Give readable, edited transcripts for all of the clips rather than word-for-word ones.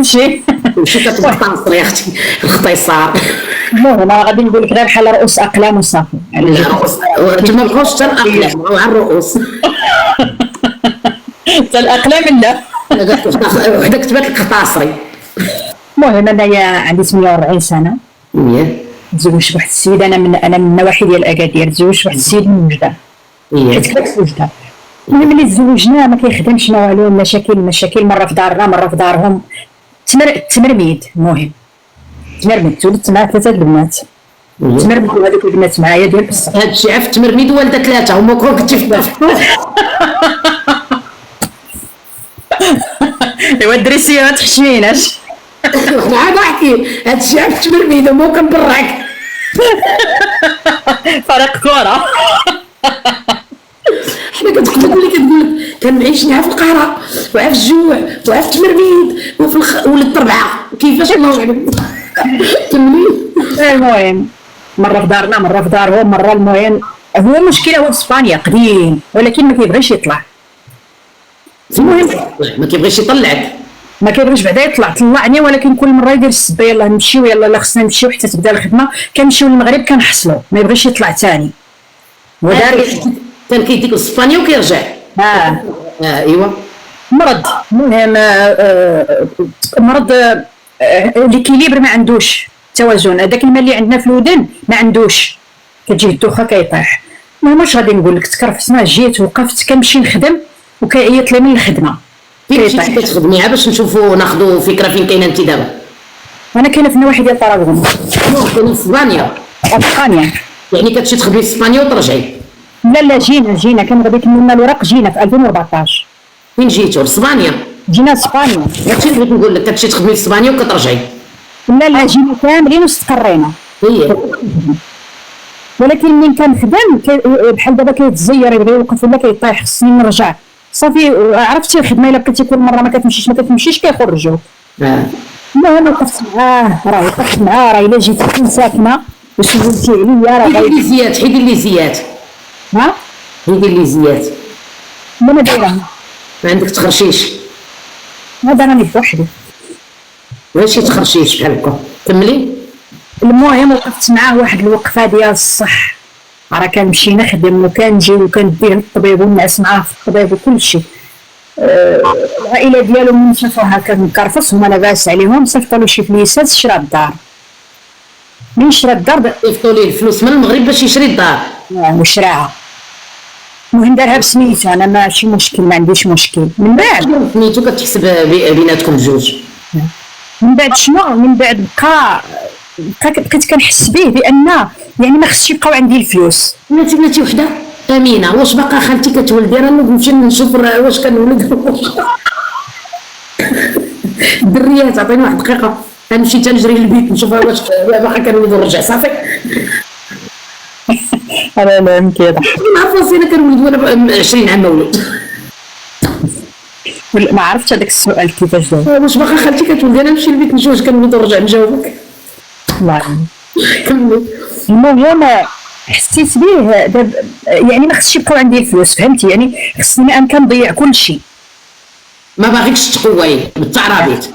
كلشي. ماشي كتبطل يا اختي الاختصار. المهم انا غادي نقول لك غير بحال رؤوس اقلام وصافي. لا رؤوس ما بغاوش حتى الاقلام بغاو على الرؤوس. حتى الاقلام لا. وحده كتبات لك قطاصري. المهم انايا عندي 48 سنه. تزوجت بواحد السيد، انا من النواحي ديال اكادير، تزوجت بواحد السيد من وجده. حيت كنت في وجده. ملي تزوجنا ما كيخدمش ما والو، مشاكل مره في دارنا مره في دارهم. تمرميد. المهم تولدت مع 3 البنات. تمرمدوا هذوك البنات معايا ديال بصح. هادشي عرف تمرميد والده 3 هما كنتي في ايوا الدريسيه ما تحشميناش. انا عاد احكي هادشي عرف تمرميد هما كنبرعك. فريق كره. حنا كتقول لك كنعيش في القهره وعا في الجوع وعا في التمرميد ولد 4 كيفاش الله اعلم. كملي. المهم مره في دارنا مره في دارهم مره. المهم هو المشكله هو في اسبانيا قديم ولكن ما كيبغيش يطلع. المهم ما كيبغيش يطلعك، ما كيبغيش بعدا يطلع. طلعني ولكن كل مره يدير السبه يلاه نمشيو يلاه خصنا نمشيو حتى تبدا الخدمه. كنمشيو للمغرب كنحصلو ما يبغيش يطلع ثاني. ودار كان كيديك لاسبانيا وكيرجع. ايوا مرض. المهم مرض ليكيليبر ما عندوش توازن. هذاك الماء اللي عندنا في الودن ما عندوش، كتجيه الدوخه كيطيح. المهم واش غادي نقول لك، تكرفسنا جيت وقفت كنمشي نخدم وكيعيط لي من الخدمه. فين مشيتي كتخدمي باش نشوفوا ناخذوا فكره فين كاينه انت دابا؟ انا كاينه في النواحي ديال طراغون. كاينه في اسبانيا. اسبانيا يعني كتمشي تخدمي في اسبانيا وترجعي؟ لا جينا كان غادي كملنا الوراق. جينا في 2014. فين جيتوا؟ لاسبانيا؟ جينا اسبانيا. هادشي اللي بغيت نقول لك، كتمشي تخدمي في اسبانيا وكترجعي؟ لا جينا كاملين واستقرينا. هي ولكن من كنخدم بحال دابا كيتزير يبغي يوقف ولا كيطيح خصني نرجع صافي. عرفتي الخدمه الا بقيتي كل مره ما كتمشيش كيخرجوك. المهم وقفت معاه راه الا جيتي كون ساكنه وسولتي عليا راه حيدي لي زيات حيدي لي زيات. ما دايره ما عندك تخرشيش؟ هذا راني بوحدي. ماشي تخرشيش بحال هكا. كملي. المهم وقفت معاه واحد الوقفه ديال الصح. راه كنمشي نخدم وكنجي وكنديه للطبيب ونعس معاه في الطبيب وكل شيء. العائله ديالو من شافوها كنكرفص هما لاباس عليهم، صيفطوا له شي فليسات شرا الدار. من شرا الدار صيفطوا ليه الفلوس من المغرب باش يشري الدار وشراها. المهم دارها بسميتو، انا ماشي مشكل ما عنديش مشكل. من بعد سميتو كتحسب بيناتكم بجوج. من بعد شنو؟ من بعد بقيت كنحس به بان يعني ما خصش يبقاو عندي الفلوس. بلاتي وحده امينه، واش باقا خالتي كتولدي؟ راه نمشي نشوف واش كنولد. الدريات عطيني واحد دقيقه غنمشي تنجري للبيت نشوف واش باقا كنولد ونرجع صافي. انا لا كيضحك. نعرف راسي انا كنولد وانا 20 عام مولود. ما عرفتش هذاك السؤال كيفاش داير. واش باقا خالتي كتولدي؟ انا نمشي للبيت نشوف واش كنولد ونرجع نجاوبك. الله كملي. المهم حسيت به يعني ما خصش يبقاو عندي الفلوس، فهمتي؟ يعني خصني ما امكن نضيع كل شيء. ما باغيكش تقواي بالتعرابيط.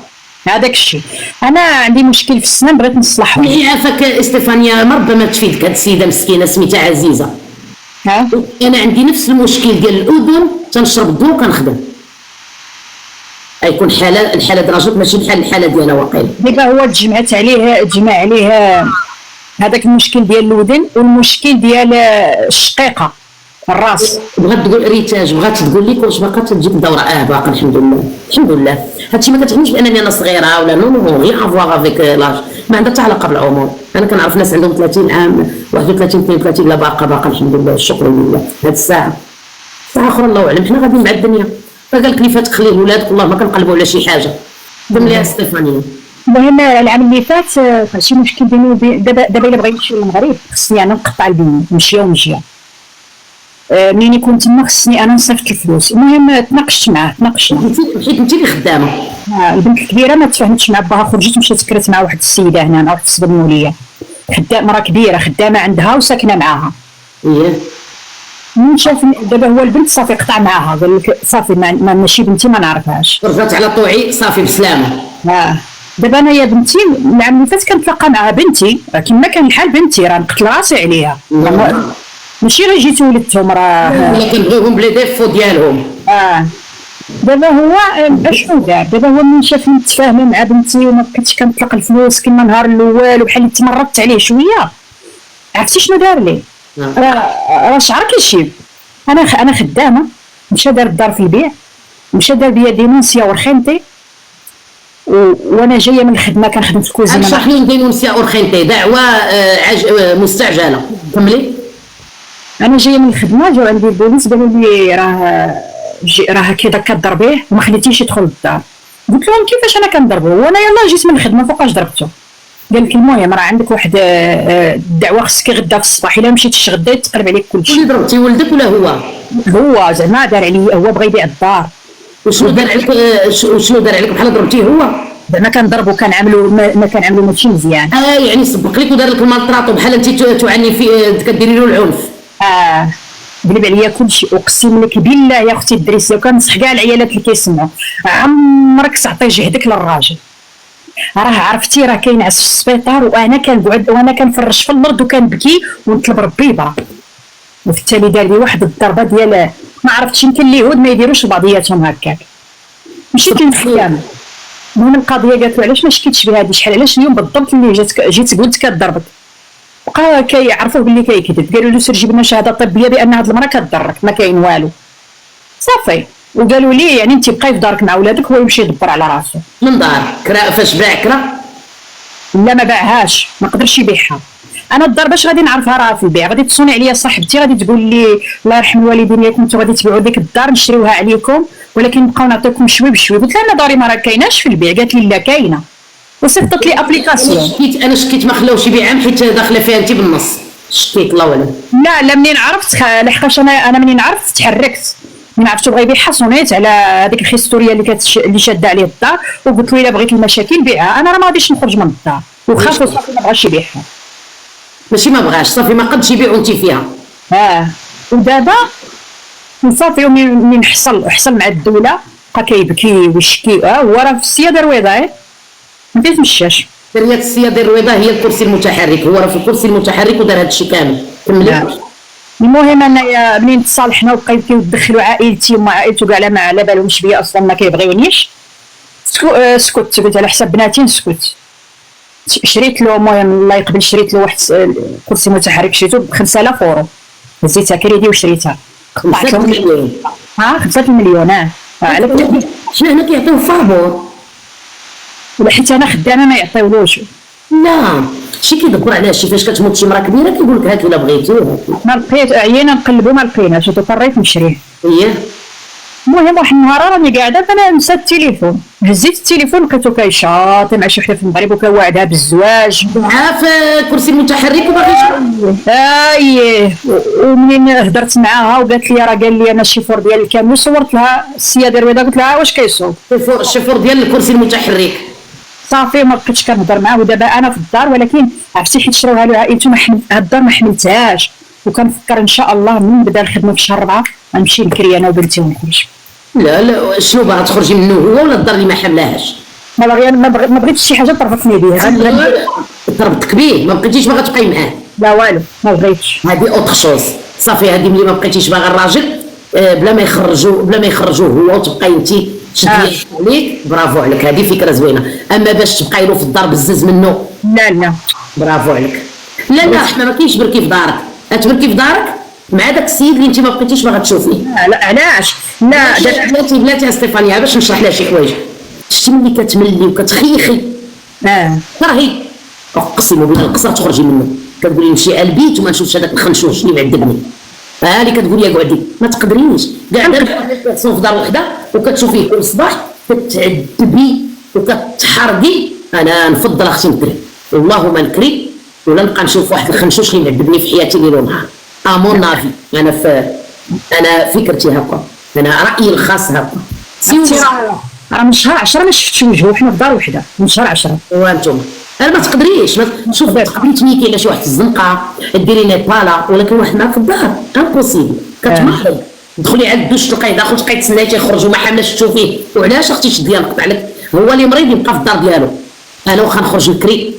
هذاك الشيء. انا عندي مشكل في السنان بغيت نصلحه. عافاك استيفانيا، ربما تفيدك هاد السيده مسكينه سميتها عزيزه. انا عندي نفس المشكل ديال الاذن، تنشرب الضو وكنخدم. غيكون الحاله درجات ماشي بحال الحاله ديالها واقيلا. دابا هو تجمع عليه هذاك المشكل ديال الودن والمشكل ديال الشقيقه الراس. بغات تقول ريتاج، بغات تقول لك واش باقا تجيك الدوره؟ باقا الحمد لله. هادشي ما كتعنيش بانني انا صغيره ولا نو غير افواغ افيك لاج، ما عندها حتى علاقه بالعمر. انا كنعرف ناس عندهم 30 عام 31 32 لا باقا الحمد لله الشكر لله. هاد الساعه اخرى الله اعلم، حنا غاديين مع الدنيا. فقال لك كيفاش تخلي ولادك والله ما كنقلبوا على شي حاجه. دم ليها ستيفانيا. المهم العام اللي فات شي مشكل بيني وبين دابا الا بغيت نمشي للمغرب خصني انا نقطع البنيه نمشي ونجي. منين يكون تما خصني انا نصيفط الفلوس. المهم تناقشت معاه حيت انت اللي خدامه. البنت الكبيره ما تفاهمتش مع باها، خرجت مشات سكرت مع واحد السيده هنا واحد الصدمه ليا، مرا كبيره خدامه عندها وساكنه معاها. من شاف دابا هو البنت صافي قطع معاها، قال لك صافي ماشي بنتي ما نعرفهاش. رجعت على طوعي صافي بسلامه. دابا انا يا بنتي العام اللي فات كنتلاقى مع بنتي كما كان الحال، بنتي راه نقتل راسي عليها. ماشي غير جيت ولدتهم راه، ولكن بغيهم بلي ديفو ديالهم. دابا هو اشنو دار؟ دابا هو من شافني متفاهمه مع بنتي وما بقيتش كنطلق الفلوس كما النهار الاول، وبحال تمردت عليه شويه، عرفتي شنو دار لي؟ راه شعر كيشيب. انا خدامه، مشى دار الدار في البيع، مشى دار بيا دينونسيا ورخينتي، وانا جايه من الخدمه كنخدم في الكوزينه. اشرح لي دينونسيا ورخينتي، دعوه مستعجله، كملي. انا جايه من الخدمه، جاو عندي البوليس قالوا لي راه كذا كضربيه وما خليتيش يدخل للدار. قلت لهم كيفاش انا كنضربه وانا يلاه جيت من الخدمه فوقاش ضربته؟ قال لك المهم راه عندك واحد الدعوه خصك غدا في الصباح، الا مشيتيش غدا يتقلب عليك كلشي. واللي ضربتي ولدك ولا هو زعما دار عليا، هو بغى يبيع الدار. وشنو دار عليك؟ شنو دار عليك بحال ضربتيه هو؟ زعما كنضربو كنعملو ما كنعملو ماشي مزيان. يعني سبق لك ودار لك المالطراطو بحال انت تعاني في كديري له العنف. قلب عليا كلشي، اقسم لك بالله يا اختي الدريسيه، وكنصح كاع العيالات اللي كيسمعوا، عمرك تعطي جهدك للراجل. راه عرفتي راه كينعس في السبيطار وانا كنقعد وانا كنفرش في الارض وكنبكي ونطلب ربي يبارك. وبالتالي دار لي واحد الضربه ديال ما عرفتش، يمكن اليهود ما يديروش لبعضياتهم هكاك، مشيت للمحكمه. المهم القضيه قالت له علاش ما شكيتش بهذه، شحال علاش اليوم بالضبط اللي جيت قلت كضربك؟ بقى كيعرفوا باللي كيكذب، قالوا له سير جيب لنا شهاده طبيه بان هذه المراه كضرك، ما كاين والو صافي. وقالوا لي يعني انت بقاي في دارك مع ولادك، هو يمشي يدبر على راسه. من دار كرا فاش باع كرا؟ لا ما باعهاش، ما قدرش يبيعها. انا الدار باش غادي نعرفها راه في البيع، غادي تصوني عليا صاحبتي غادي تقول لي الله يرحم الوالدين ياك كنتو غادي تبيعوا ديك الدار نشريوها عليكم ولكن نبقاو نعطيكم شوي بشوي. قلت لها انا داري ما راه كايناش في البيع، قالت لي لا كاينه، وصيفطت لي ابليكاسيون. انا شكيت ما خلاوش يبيعها حيت داخله فيها انت بالنص، شكيت الله ولا لا منين عرفت لحقاش انا منين عرفت تحركت، من عرفتو بغا يبيعها صونيت على هذيك الهيستوريا اللي شاده عليه الدار، وقلت له الا بغيت المشاكل بيعها، انا راه ما غاديش نخرج من الدار، وخاف صافي ما بغاش يبيعها. ماشي ما بغاش صافي ما قدش يبيعو انت فيها. ودابا صافي من حصل مع الدوله بقى كيبكي ويشكي. هو راه في السياده الرضا ما كيتمشاش. دريات السياده الرضا هي الكرسي المتحرك، هو راه في الكرسي المتحرك ودار هذا الشيء كامل. كملي. المهم انايا منين تصالحنا وبقاو يبكيو يدخلوا عائلتي وما عائلته كاع ما على بالهمش بيا اصلا، ما كيبغيونيش. سكت قلت على حساب بناتي نسكت. شريت له المهم الله يقبل، شريت له واحد كرسي متحرك شريته ب 5000 اورو، هزيتها كريدي وشريتها. 5 مليون. 5 مليون. على شنو هنا كيعطيو فابور، وحيت انا خدامه ما يعطيولوش. لا شي كيدبر على شي فاش كتموت شي مرا كبيره كيقول لك هات ولا بغيتي. ما لقيت، عيينا نقلبو ما لقيناش وطريت نشريه. المهم واحد النهار راني قاعده فانا نسيت التليفون، هزيت التليفون لقيتو كيشاطي مع شي وحده في المغرب وكيوعدها بالزواج معاه في كرسي متحرك وباغي اييه. ومنين هضرت معاها وقالت لي راه قال لي انا الشيفور ديال الكامل، وصورت لها السياده البيضاء قلت لها واش كيصوب الشيفور ديال الكرسي المتحرك. صافي ما بقيتش كنهضر معاه. ودابا انا في الدار، ولكن عرفتي حيت شراوها له عائلته الدار ما حملتهاش، وكنفكر ان شاء الله من بدا الخدمه في شهر 4 غنمشي نكري انا وبنتي ونخرج. لا شنو باغا تخرجي منه هو ولا الدار اللي ما حملهاش؟ ما باغي، ما بغيتش شي حاجه تربطني بيه. تربطك بيه ما بقيتيش باغا تبقاي معاه؟ لا والو ما بغيتش. هذه اوتر شوز. صافي هذه ملي ما بقيتيش باغا الراجل بلا ما يخرجوه هو وتبقاي انت تشدي عليك، برافو عليك، هذه فكره زوينه. اما باش تبقاي له في الدار بزز منه، لا برافو عليك. لا حنا ما كاينش بركي في دارك، تبركي في دارك مع داك السيد اللي انت ما بقيتيش باغا تشوفيه. لا علاش؟ لا بلاتي استيفانيا باش نشرح لها شي حوايج. شتي ملي كتملي وكتخيخي كرهي اقسم بالله القصر تخرجي منه، كتقولي نمشي على البيت وما نشوفش هذاك الخنشوش اللي معذبني. اللي كتقولي قعدي ما تقدرينيش كاع في دار وحده وكتشوفيه كل صباح كتعذبي وكتحرقي. انا نفضل اختي نكري، والله ما نكري ولا نبقى نشوف واحد الخنشوش اللي معذبني في حياتي ليل ونهار. امون نافي انا فكرتي هكا، انا رايي الخاص هكا. راه من شهر 10 ما شفتش وجهه وحنا في دار وحده من شهر 10. وانتم انا ما تقدريش شوف تقدري تميكي على شي واحد الزنقه ديري نيبالا، ولكن واحد معاك في الدار امبوسيبل. كتمرض. تدخلي عند الدوش تلقايه داخل، تلقاي تسناي تيخرج وما حاملاش تشوفيه. وعلاش اختي شدي نقطع لك؟ هو اللي مريض يبقى في الدار ديالو، انا واخا نخرج نكري.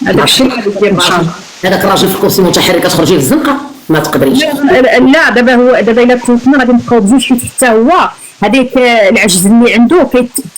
هذاك الشيء اللي كيدير الشام. هذاك الراجل في الكرسي متحرك تخرجي في الزنقه ما تقدريش. لا دابا الا كنتنا غادي نبقاو بجوج، حتى هو هذيك العجز اللي عنده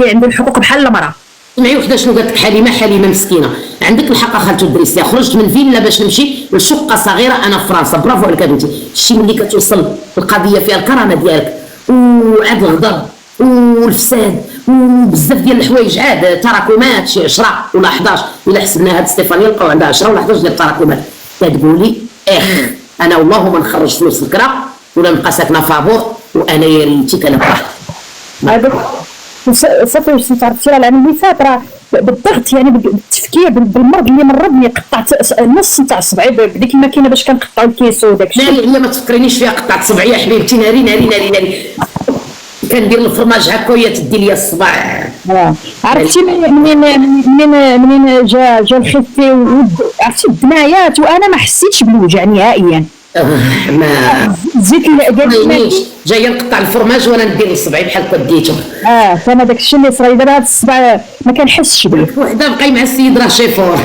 عنده الحقوق بحال المراه. سمعي وحده شنو قالت لك حليمه مسكينه، عندك الحق خالته الدريسيه، خرجت من فيلا باش نمشي لشقه صغيره انا في فرنسا. برافو عليك بنتي، شتي ملي كتوصل القضيه فيها الكرامه ديالك وعاد الغضب والفساد وبزاف ديال الحوايج، عاد تراكمات شي 10 ولا 11 الا حسبنا هاد ستيفاني لقاو عندها 10 ولا 11 ديال التراكمات. كتقولي انا والله ما نخرج فلوس الكرا ولا نبقى ساكنه فابور وانا يا ريتي كنبقى. هذاك صافي واش تعرفتي راه العام اللي فات راه بالضغط يعني بالتفكير بالمرض اللي مرضني قطعت نص نتاع صبعي بديك الماكينه باش كنقطعوا الكيسو وداك الشيء. لا ما تفكرينيش فيها، قطعت صبعي يا حبيبتي ناري ناري ناري ناري. كندير الفرماج هكا وهي تدي لي الصباع. عرفتي منين جا الخفي عرفتي الدنايات وانا ما حسيتش بالوجع نهائيا. ما زيت لي جايه نقطع الفرماج وانا ندير الصبعي بحال هكا ديته. كان هذاك الشيء اللي صرا دابا هذا الصبع ما كنحسش به. وحده بقاي مع السيد راه شيفور.